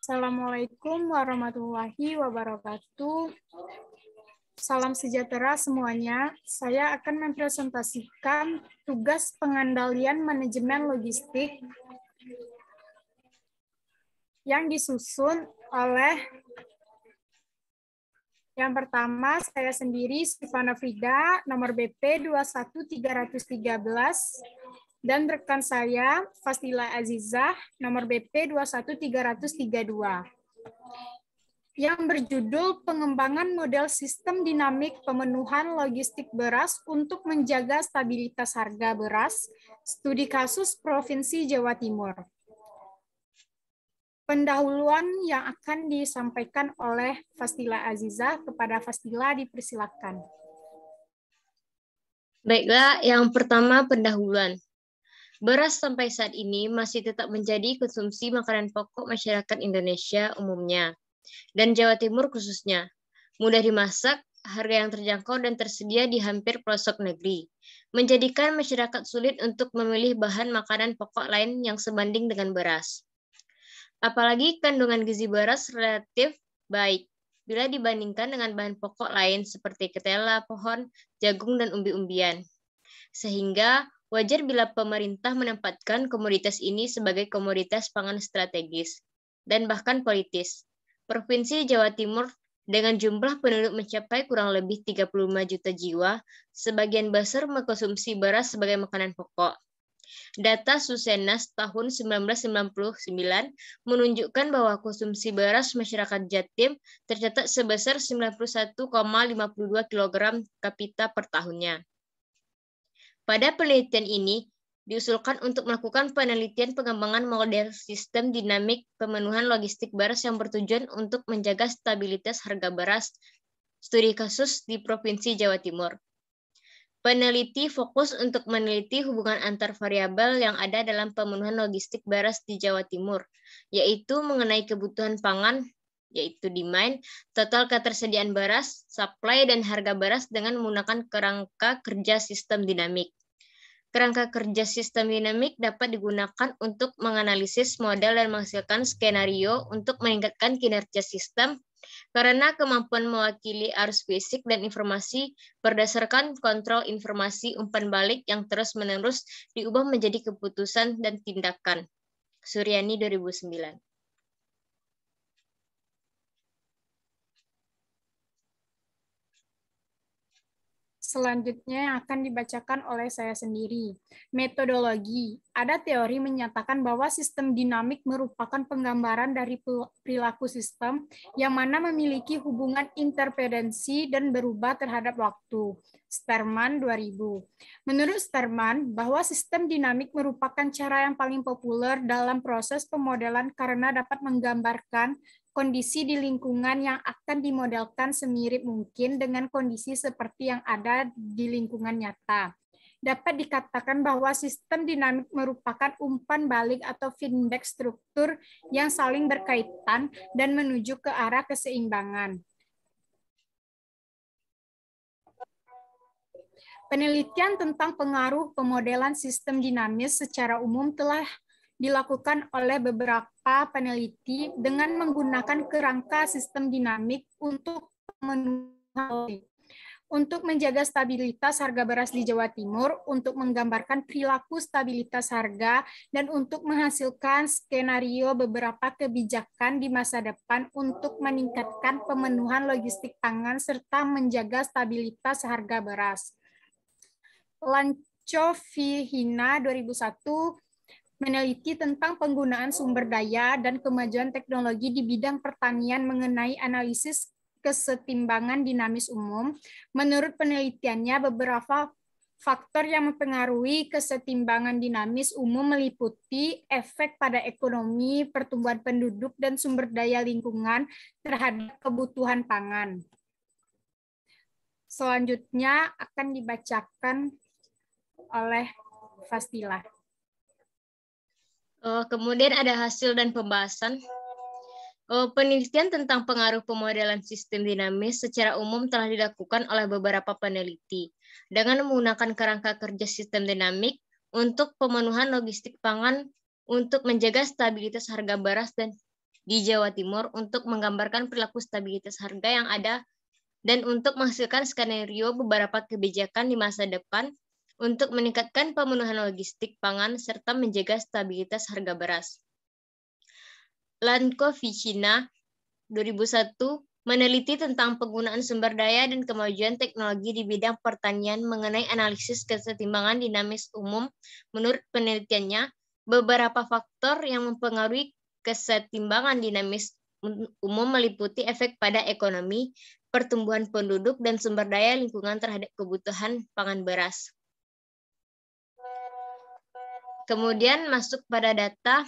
Assalamualaikum warahmatullahi wabarakatuh. Salam sejahtera semuanya. Saya akan mempresentasikan tugas pengendalian manajemen logistik yang disusun oleh yang pertama saya sendiri, Sivana Frida, nomor BP 21313, dan rekan saya, Fastila Azizah, nomor BP 21332. Yang berjudul Pengembangan Model Sistem Dinamik Pemenuhan Logistik Beras untuk Menjaga Stabilitas Harga Beras, Studi Kasus Provinsi Jawa Timur. Pendahuluan yang akan disampaikan oleh Fastila Azizah. Kepada Fastila dipersilakan. Baiklah, yang pertama pendahuluan. Beras sampai saat ini masih tetap menjadi konsumsi makanan pokok masyarakat Indonesia umumnya, dan Jawa Timur khususnya. Mudah dimasak, harga yang terjangkau dan tersedia di hampir pelosok negeri, menjadikan masyarakat sulit untuk memilih bahan makanan pokok lain yang sebanding dengan beras. Apalagi kandungan gizi beras relatif baik bila dibandingkan dengan bahan pokok lain seperti ketela, pohon, jagung, dan umbi-umbian. Sehingga wajar bila pemerintah menempatkan komoditas ini sebagai komoditas pangan strategis dan bahkan politis. Provinsi Jawa Timur dengan jumlah penduduk mencapai kurang lebih 35 juta jiwa, sebagian besar mengkonsumsi beras sebagai makanan pokok. Data Susenas tahun 1999 menunjukkan bahwa konsumsi beras masyarakat Jatim tercatat sebesar 91,52 kg kapita per tahunnya. Pada penelitian ini, diusulkan untuk melakukan penelitian pengembangan model sistem dinamik pemenuhan logistik beras yang bertujuan untuk menjaga stabilitas harga beras, studi kasus di Provinsi Jawa Timur. Peneliti fokus untuk meneliti hubungan antar variabel yang ada dalam pemenuhan logistik beras di Jawa Timur, yaitu mengenai kebutuhan pangan, yaitu demand, total ketersediaan beras, supply, dan harga beras dengan menggunakan kerangka kerja sistem dinamik. Kerangka kerja sistem dinamik dapat digunakan untuk menganalisis model dan menghasilkan skenario untuk meningkatkan kinerja sistem karena kemampuan mewakili arus fisik dan informasi berdasarkan kontrol informasi umpan balik yang terus-menerus diubah menjadi keputusan dan tindakan. Suryani 2009. Selanjutnya yang akan dibacakan oleh saya sendiri. Metodologi. Ada teori menyatakan bahwa sistem dinamik merupakan penggambaran dari perilaku sistem yang mana memiliki hubungan interdependensi dan berubah terhadap waktu. Sterman 2000. Menurut Sterman, bahwa sistem dinamik merupakan cara yang paling populer dalam proses pemodelan karena dapat menggambarkan kondisi di lingkungan yang akan dimodelkan semirip mungkin dengan kondisi seperti yang ada di lingkungan nyata. Dapat dikatakan bahwa sistem dinamik merupakan umpan balik atau feedback struktur yang saling berkaitan dan menuju ke arah keseimbangan. Penelitian tentang pengaruh pemodelan sistem dinamis secara umum telah dilakukan oleh beberapa peneliti dengan menggunakan kerangka sistem dinamik untuk menjaga stabilitas harga beras di Jawa Timur, untuk menggambarkan perilaku stabilitas harga, dan untuk menghasilkan skenario beberapa kebijakan di masa depan untuk meningkatkan pemenuhan logistik pangan serta menjaga stabilitas harga beras. Lancovihina 2001 meneliti tentang penggunaan sumber daya dan kemajuan teknologi di bidang pertanian mengenai analisis kesetimbangan dinamis umum. Menurut penelitiannya, beberapa faktor yang mempengaruhi kesetimbangan dinamis umum meliputi efek pada ekonomi, pertumbuhan penduduk, dan sumber daya lingkungan terhadap kebutuhan pangan. Selanjutnya akan dibacakan oleh Fastila. Kemudian ada hasil dan pembahasan. Penelitian tentang pengaruh pemodelan sistem dinamis secara umum telah dilakukan oleh beberapa peneliti dengan menggunakan kerangka kerja sistem dinamik untuk pemenuhan logistik pangan untuk menjaga stabilitas harga beras dan di Jawa Timur untuk menggambarkan perilaku stabilitas harga yang ada dan untuk menghasilkan skenario beberapa kebijakan di masa depan untuk meningkatkan pemenuhan logistik pangan serta menjaga stabilitas harga beras. Lankovicina 2001 meneliti tentang penggunaan sumber daya dan kemajuan teknologi di bidang pertanian mengenai analisis kesetimbangan dinamis umum. Menurut penelitiannya, beberapa faktor yang mempengaruhi kesetimbangan dinamis umum meliputi efek pada ekonomi, pertumbuhan penduduk, dan sumber daya lingkungan terhadap kebutuhan pangan beras. Kemudian masuk pada data.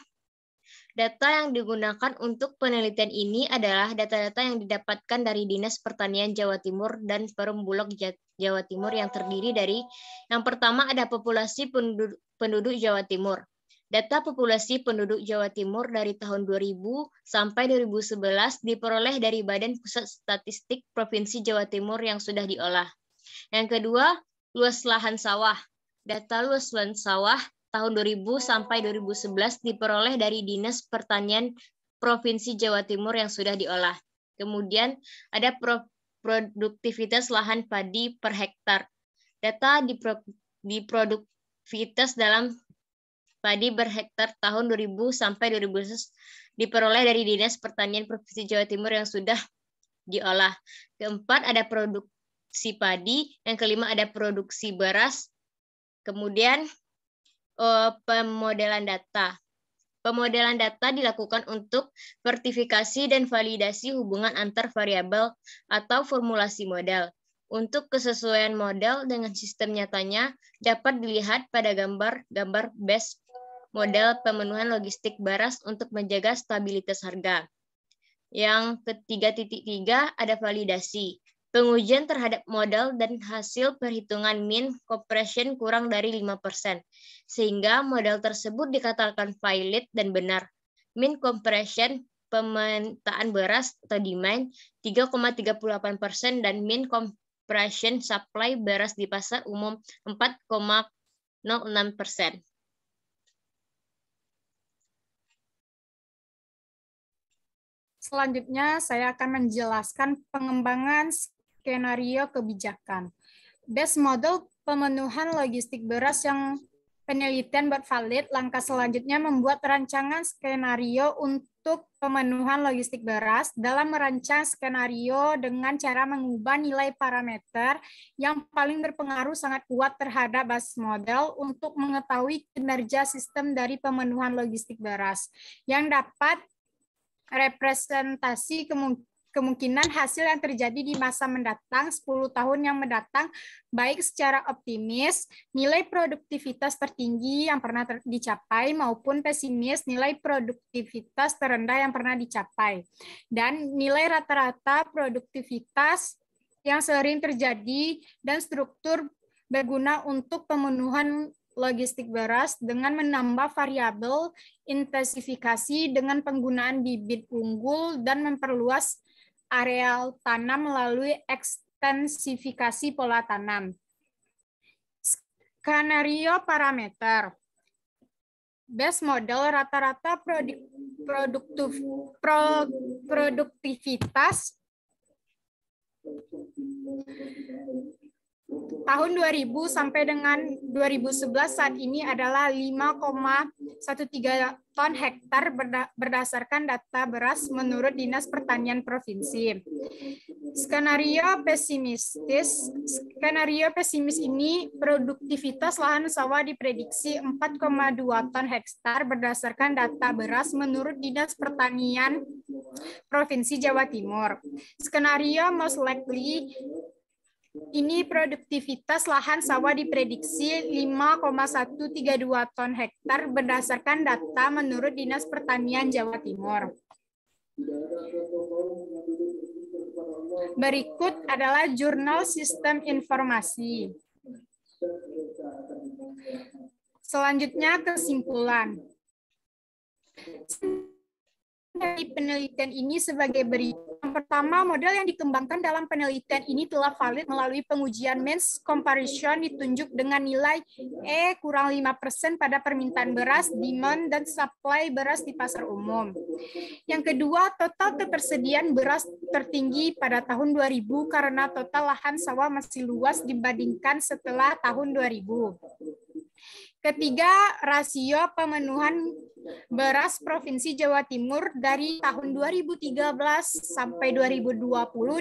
Data yang digunakan untuk penelitian ini adalah data-data yang didapatkan dari Dinas Pertanian Jawa Timur dan Perum Bulog Jawa Timur yang terdiri dari, yang pertama ada populasi penduduk Jawa Timur. Data populasi penduduk Jawa Timur dari tahun 2000 sampai 2011 diperoleh dari Badan Pusat Statistik Provinsi Jawa Timur yang sudah diolah. Yang kedua, luas lahan sawah. Data luas lahan sawah tahun 2000 sampai 2011 diperoleh dari Dinas Pertanian Provinsi Jawa Timur yang sudah diolah. Kemudian ada produktivitas lahan padi per hektar. Data di produktivitas dalam padi per hektar tahun 2000 sampai 2011 diperoleh dari Dinas Pertanian Provinsi Jawa Timur yang sudah diolah. Keempat ada produksi padi, yang kelima ada produksi beras. Kemudian pemodelan data. Pemodelan data dilakukan untuk vertifikasi dan validasi hubungan antar variabel atau formulasi model. Untuk kesesuaian model dengan sistem nyatanya dapat dilihat pada gambar base model pemenuhan logistik beras untuk menjaga stabilitas harga. Yang ketiga ada validasi. Pengujian terhadap model dan hasil perhitungan mean compression kurang dari 5%, sehingga model tersebut dikatakan valid dan benar. Mean compression pemetaan beras atau demand 3,38% dan mean compression supply beras di pasar umum 4,06%. Selanjutnya, saya akan menjelaskan pengembangan skenario kebijakan. Base model pemenuhan logistik beras yang penelitian buat valid, langkah selanjutnya membuat rancangan skenario untuk pemenuhan logistik beras. Dalam merancang skenario dengan cara mengubah nilai parameter yang paling berpengaruh sangat kuat terhadap base model untuk mengetahui kinerja sistem dari pemenuhan logistik beras yang dapat representasi kemungkinan hasil yang terjadi di masa mendatang, 10 tahun yang mendatang, baik secara optimis, nilai produktivitas tertinggi yang pernah dicapai, maupun pesimis, nilai produktivitas terendah yang pernah dicapai. Dan nilai rata-rata produktivitas yang sering terjadi dan struktur berguna untuk pemenuhan logistik beras dengan menambah variabel intensifikasi dengan penggunaan bibit unggul dan memperluas areal tanam melalui ekstensifikasi pola tanam. Skenario parameter. Base model rata-rata produktivitas tahun 2000 sampai dengan 2011 saat ini adalah 5,13 ton hektar berdasarkan data beras menurut Dinas Pertanian Provinsi. Skenario pesimis ini produktivitas lahan sawah diprediksi 4,2 ton hektar berdasarkan data beras menurut Dinas Pertanian Provinsi Jawa Timur. Skenario most likely ini produktivitas lahan sawah diprediksi 5,132 ton hektar berdasarkan data menurut Dinas Pertanian Jawa Timur. Berikut adalah jurnal sistem informasi. Selanjutnya kesimpulan. dari penelitian ini sebagai berikut. Yang pertama, model yang dikembangkan dalam penelitian ini telah valid melalui pengujian means comparison ditunjuk dengan nilai E kurang 5% pada permintaan beras, demand, dan supply beras di pasar umum. Yang kedua, total ketersediaan beras tertinggi pada tahun 2000 karena total lahan sawah masih luas dibandingkan setelah tahun 2000. Ketiga, rasio pemenuhan beras Provinsi Jawa Timur dari tahun 2013 sampai 2020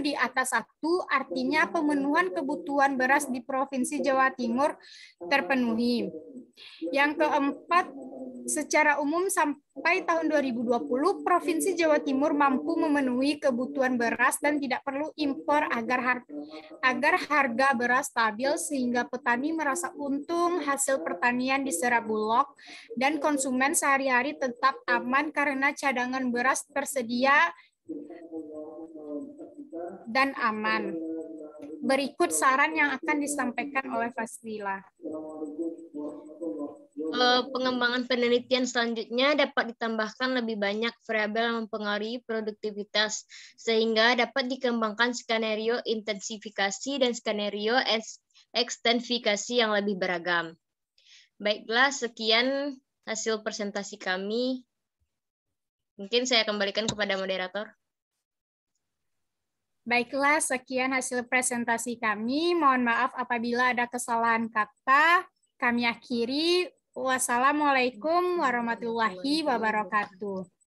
di atas 1, artinya pemenuhan kebutuhan beras di Provinsi Jawa Timur terpenuhi. Yang keempat, secara umum sampai tahun 2020, Provinsi Jawa Timur mampu memenuhi kebutuhan beras dan tidak perlu impor agar harga beras stabil sehingga petani merasa untung, hasil pertanian diserap Bulog, dan konsumen sehari-hari tetap aman karena cadangan beras tersedia dan aman. Berikut saran yang akan disampaikan oleh Fasila. Pengembangan penelitian selanjutnya dapat ditambahkan lebih banyak variabel yang mempengaruhi produktivitas, sehingga dapat dikembangkan skenario intensifikasi dan skenario ekstensifikasi yang lebih beragam. Baiklah, sekian hasil presentasi kami. Mungkin saya kembalikan kepada moderator. Baiklah, sekian hasil presentasi kami. Mohon maaf apabila ada kesalahan kata. Kami akhiri. Wassalamualaikum warahmatullahi wabarakatuh.